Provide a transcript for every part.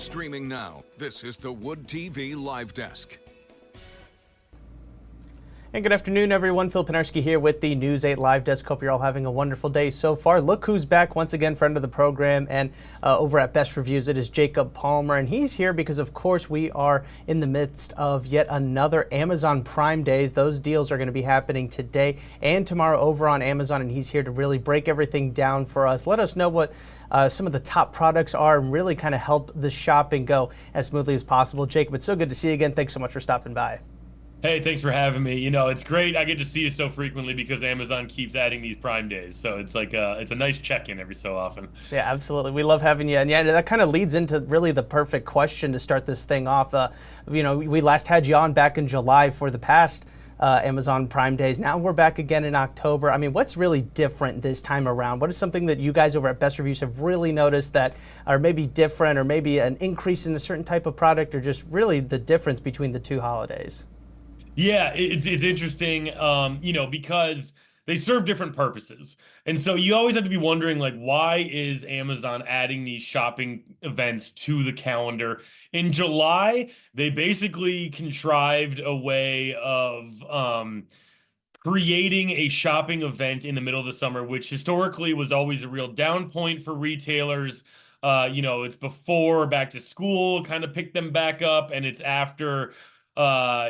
Streaming now, this is the Wood TV Live Desk. And good afternoon, everyone. Phil Penarski here with the News 8 Live Desk. Hope you're all having a wonderful day so far. Look who's back once again, friend of the program, and over at Best Reviews, it is Jacob Palmer. And he's here because, of course, we are in the midst of yet another Amazon Prime Days. Those deals are going to be happening today and tomorrow over on Amazon, and he's here to really break everything down for us. Let us know what some of the top products are and really kind of help the shopping go as smoothly as possible. Jacob, it's so good to see you again. Thanks so much for stopping by. Hey, thanks for having me. You know, it's great. I get to see you so frequently because Amazon keeps adding these Prime Days. So it's like it's a nice check-in every so often. Yeah, absolutely. We love having you. And yeah, that kind of leads into really the perfect question to start this thing off. You know, we last had you on back in July for the past Amazon Prime Days. Now we're back again in October. I mean, what's really different this time around? What is something that you guys over at Best Reviews have really noticed that are maybe different, or maybe an increase in a certain type of product, or just really the difference between the two holidays? Yeah, it's interesting, you know, because they serve different purposes. And so you always have to be wondering, like, why is Amazon adding these shopping events to the calendar? In July, they basically contrived a way of creating a shopping event in the middle of the summer, which historically was always a real down point for retailers. You know, it's before back to school, kind of pick them back up, and it's after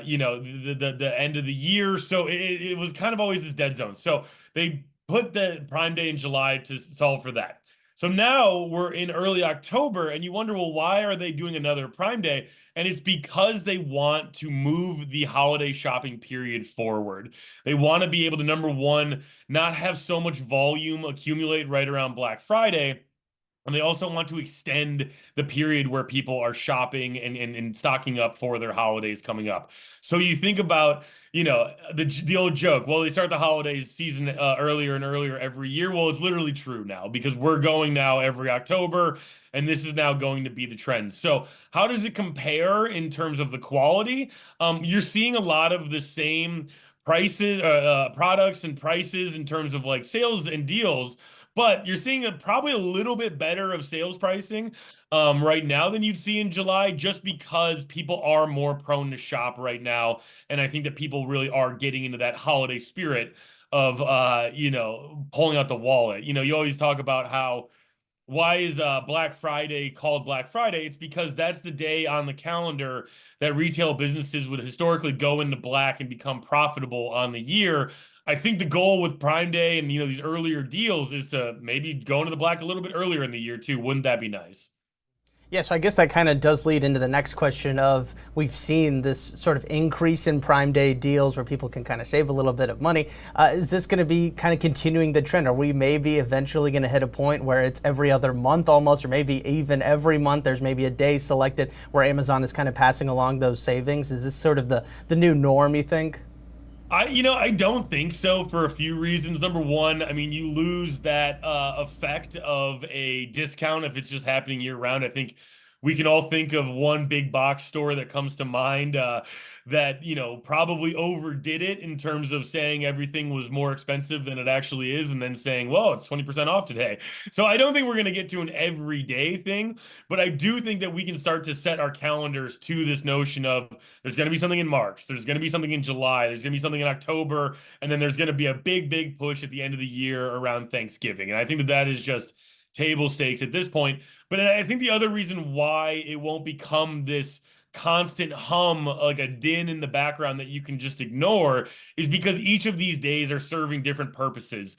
you know, the end of the year. So it was kind of always this dead zone. So they put the Prime Day in July to solve for that. So now we're in early October, and you wonder, well, why are they doing another Prime Day? And it's because they want to move the holiday shopping period forward. They want to be able to, number one, not have so much volume accumulate right around Black Friday. And they also want to extend the period where people are shopping and stocking up for their holidays coming up. So you think about, you know, the old joke, well, they start the holiday season earlier and earlier every year. Well, it's literally true now because we're going now every October, and this is now going to be the trend. So how does it compare in terms of the quality? You're seeing a lot of the same prices, products and prices in terms of like sales and deals, but you're seeing probably a little bit better of sales pricing right now than you'd see in July, just because people are more prone to shop right now. And I think that people really are getting into that holiday spirit of, you know, pulling out the wallet. You know, you always talk about how, why is Black Friday called Black Friday? It's because that's the day on the calendar that retail businesses would historically go into black and become profitable on the year. I think the goal with Prime Day and, you know, these earlier deals is to maybe go into the black a little bit earlier in the year too. Wouldn't that be nice? Yeah, so I guess that kind of does lead into the next question of, we've seen this sort of increase in Prime Day deals where people can kind of save a little bit of money. Is this going to be kind of continuing the trend? Are we maybe eventually going to hit a point where it's every other month almost, or maybe even every month there's maybe a day selected where Amazon is kind of passing along those savings? Is this sort of the new norm, you think? I don't think so, for a few reasons. Number one, I mean, you lose that effect of a discount if it's just happening year round. I think we can all think of one big box store that comes to mind that, you know, probably overdid it in terms of saying everything was more expensive than it actually is, and then saying, well, it's 20% off today. So I don't think we're going to get to an everyday thing, but I do think that we can start to set our calendars to this notion of, there's going to be something in March, there's going to be something in July, there's going to be something in October, and then there's going to be a big push at the end of the year around Thanksgiving. And I think that that is just table stakes at this point. But I think the other reason why it won't become this constant hum, like a din in the background that you can just ignore, is because each of these days are serving different purposes.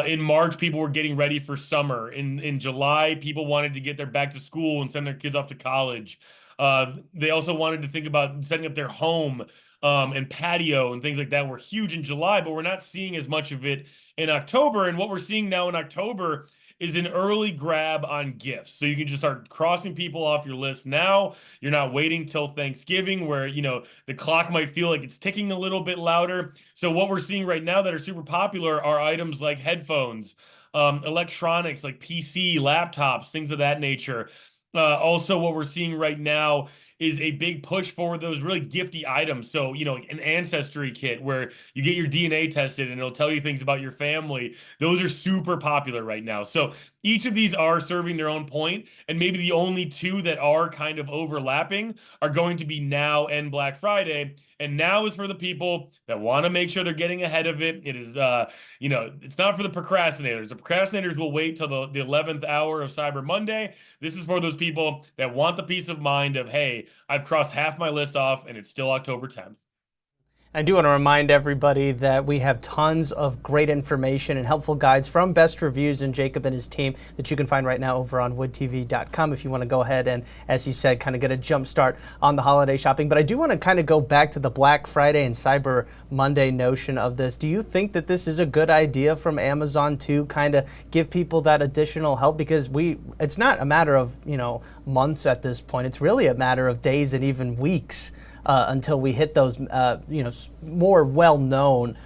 In March, people were getting ready for summer. In July, people wanted to get their back to school and send their kids off to college. They also wanted to think about setting up their home and patio and things like that were huge in July, but we're not seeing as much of it in October. And what we're seeing now in October is an early grab on gifts. So you can just start crossing people off your list now. You're not waiting till Thanksgiving where, you know, the clock might feel like it's ticking a little bit louder. So what we're seeing right now that are super popular are items like headphones, electronics like PC, laptops, things of that nature. Also, what we're seeing right now is a big push for those really gifty items. So, like an ancestry kit where you get your DNA tested and it'll tell you things about your family. Those are super popular right now. So each of these are serving their own point, and maybe the only two that are kind of overlapping are going to be Now and Black Friday. And Now is for the people that want to make sure they're getting ahead of it. It is, it's not for the procrastinators. The procrastinators will wait till the 11th hour of Cyber Monday. This is for those people that want the peace of mind of, hey, I've crossed half my list off and it's still October 10th. I do want to remind everybody that we have tons of great information and helpful guides from Best Reviews and Jacob and his team that you can find right now over on woodtv.com if you want to go ahead and, as he said, kind of get a jump start on the holiday shopping. But I do want to kind of go back to the Black Friday and Cyber Monday notion of this. Do you think that this is a good idea from Amazon to kind of give people that additional help? Because it's not a matter of, months at this point. It's really a matter of days and even weeks. Until we hit those, more well-known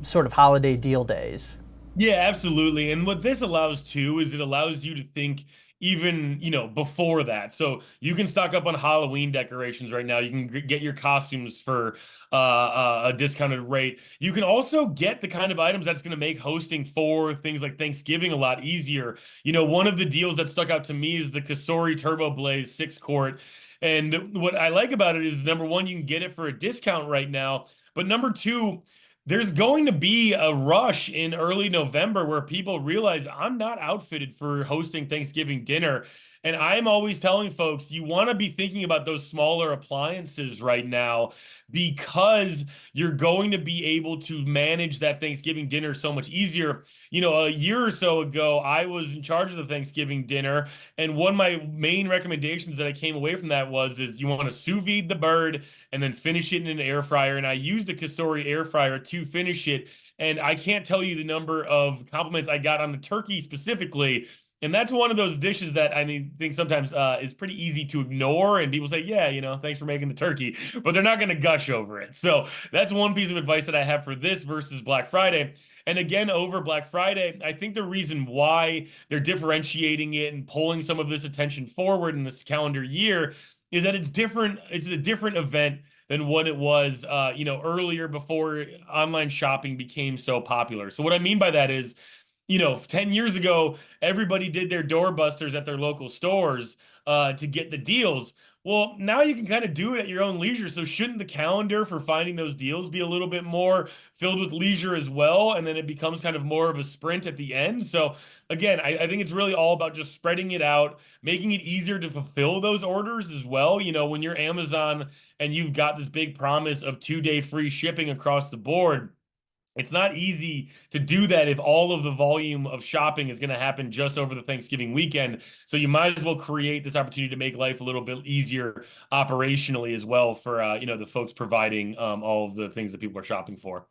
sort of holiday deal days. Yeah, absolutely. And what this allows too is it allows you to think even, before that. So you can stock up on Halloween decorations right now. You can get your costumes for a discounted rate. You can also get the kind of items that's going to make hosting for things like Thanksgiving a lot easier. One of the deals that stuck out to me is the Cosori Turbo Blaze 6-quart. And what I like about it is, number one, you can get it for a discount right now. But number two, there's going to be a rush in early November where people realize I'm not outfitted for hosting Thanksgiving dinner. And I'm always telling folks, you want to be thinking about those smaller appliances right now because you're going to be able to manage that Thanksgiving dinner so much easier. A year or so ago, I was in charge of the Thanksgiving dinner, and one of my main recommendations that I came away from that is you want to sous vide the bird and then finish it in an air fryer. And I used a Cosori air fryer to finish it, and I can't tell you the number of compliments I got on the turkey specifically. And that's one of those dishes that I think sometimes is pretty easy to ignore. And people say, yeah, thanks for making the turkey, but they're not going to gush over it. So that's one piece of advice that I have for this versus Black Friday. And again, over Black Friday, I think the reason why they're differentiating it and pulling some of this attention forward in this calendar year is that it's different. It's a different event than what it was, earlier before online shopping became so popular. So what I mean by that is, 10 years ago, everybody did their doorbusters at their local stores to get the deals. Well, now you can kind of do it at your own leisure. So shouldn't the calendar for finding those deals be a little bit more filled with leisure as well? And then it becomes kind of more of a sprint at the end. So again, I think it's really all about just spreading it out, making it easier to fulfill those orders as well. When you're Amazon and you've got this big promise of 2-day free shipping across the board, it's not easy to do that if all of the volume of shopping is going to happen just over the Thanksgiving weekend. So you might as well create this opportunity to make life a little bit easier operationally as well for, the folks providing all of the things that people are shopping for.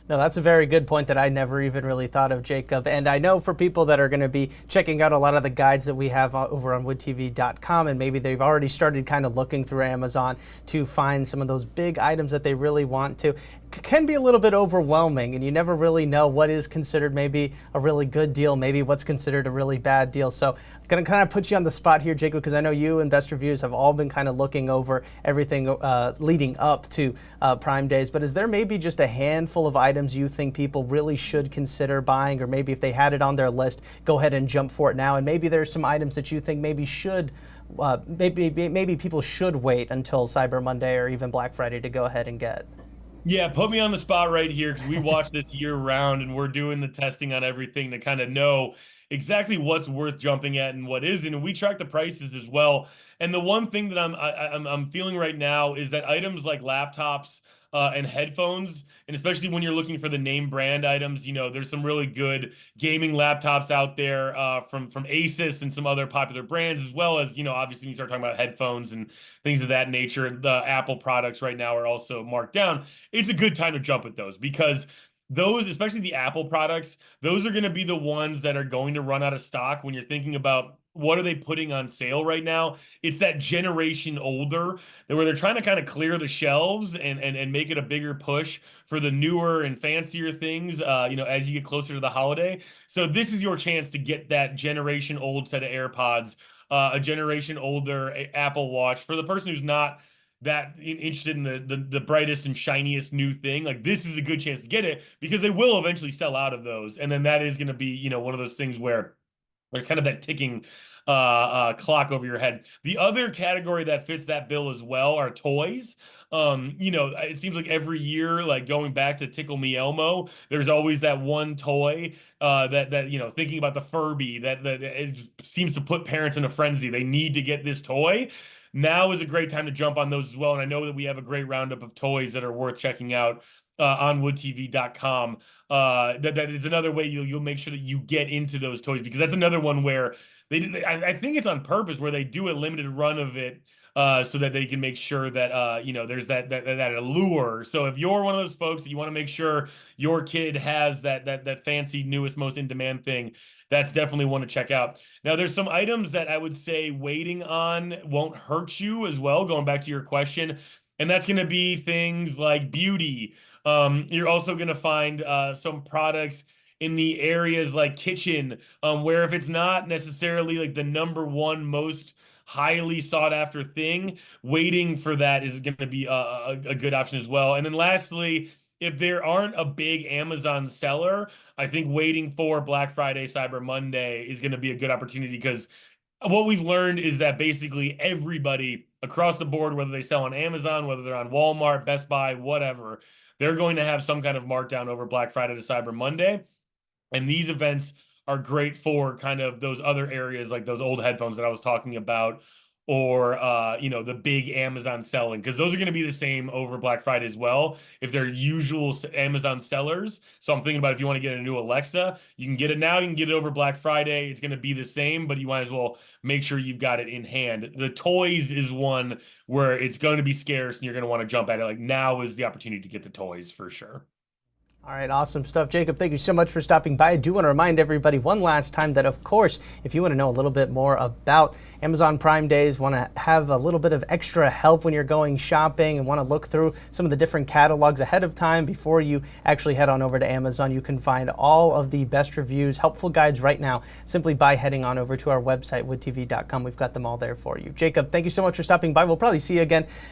No, that's a very good point that I never even really thought of, Jacob. And I know for people that are going to be checking out a lot of the guides that we have over on woodtv.com, and maybe they've already started kind of looking through Amazon to find some of those big items that they really want to, can be a little bit overwhelming, and you never really know what is considered maybe a really good deal, maybe what's considered a really bad deal. So I'm going to kind of put you on the spot here, Jacob, because I know you and Best Reviews have all been kind of looking over everything leading up to Prime Days. But is there maybe just a handful of items you think people really should consider buying, or maybe if they had it on their list, go ahead and jump for it now? And maybe there's some items that you think maybe should maybe people should wait until Cyber Monday or even Black Friday to go ahead and get? Yeah, put me on the spot right here because we watch this year round and we're doing the testing on everything to kind of know exactly what's worth jumping at and what isn't. And we track the prices as well. And the one thing that I'm feeling right now is that items like laptops and headphones, and especially when you're looking for the name brand items, there's some really good gaming laptops out there from Asus and some other popular brands, as well as, obviously when you start talking about headphones and things of that nature, the Apple products right now are also marked down. It's a good time to jump at those because those, especially the Apple products, those are going to be the ones that are going to run out of stock when you're thinking about what are they putting on sale right now. It's that generation older where they're trying to kind of clear the shelves and make it a bigger push for the newer and fancier things, as you get closer to the holiday. So this is your chance to get that generation old set of AirPods a generation older Apple Watch. For the person who's not that interested in the brightest and shiniest new thing, like this is a good chance to get it because they will eventually sell out of those. And then that is going to be, you know, one of those things where there's kind of that ticking clock over your head. The other category that fits that bill as well are toys. You know, it seems like every year, like going back to Tickle Me Elmo, there's always that one toy that you know, thinking about the Furby that it seems to put parents in a frenzy. They need to get this toy. Now is a great time to jump on those as well. And I know that we have a great roundup of toys that are worth checking out on woodtv.com. That is another way you'll make sure that you get into those toys, because that's another one where I think it's on purpose, where they do a limited run of it so that they can make sure that you know, there's that allure. So if you're one of those folks that you want to make sure your kid has that fancy, newest, most in demand thing, that's definitely one to check out. Now, there's some items that I would say waiting on won't hurt you as well, going back to your question, and that's going to be things like beauty. You're also going to find some products in the areas like kitchen, where if it's not necessarily like the #1 most highly sought after thing, waiting for that is going to be a good option as well. And then lastly, if there aren't a big Amazon seller, I think waiting for Black Friday, Cyber Monday is going to be a good opportunity, because what we've learned is that basically everybody across the board, whether they sell on Amazon, whether they're on Walmart, Best Buy, whatever, they're going to have some kind of markdown over Black Friday to Cyber Monday. And these events are great for kind of those other areas, like those old headphones that I was talking about, or you know, the big Amazon selling, because those are going to be the same over Black Friday as well if they're usual Amazon sellers. So I'm thinking about, if you want to get a new Alexa, you can get it now, you can get it over Black Friday, it's going to be the same, but you might as well make sure you've got it in hand. The toys is one where it's going to be scarce and you're going to want to jump at it. Like, now is the opportunity to get the toys for sure. All right, awesome stuff. Jacob, thank you so much for stopping by. I do want to remind everybody one last time that, of course, if you want to know a little bit more about Amazon Prime Days, want to have a little bit of extra help when you're going shopping and want to look through some of the different catalogs ahead of time before you actually head on over to Amazon, you can find all of the best reviews, helpful guides right now, simply by heading on over to our website, woodtv.com. We've got them all there for you. Jacob, thank you so much for stopping by. We'll probably see you again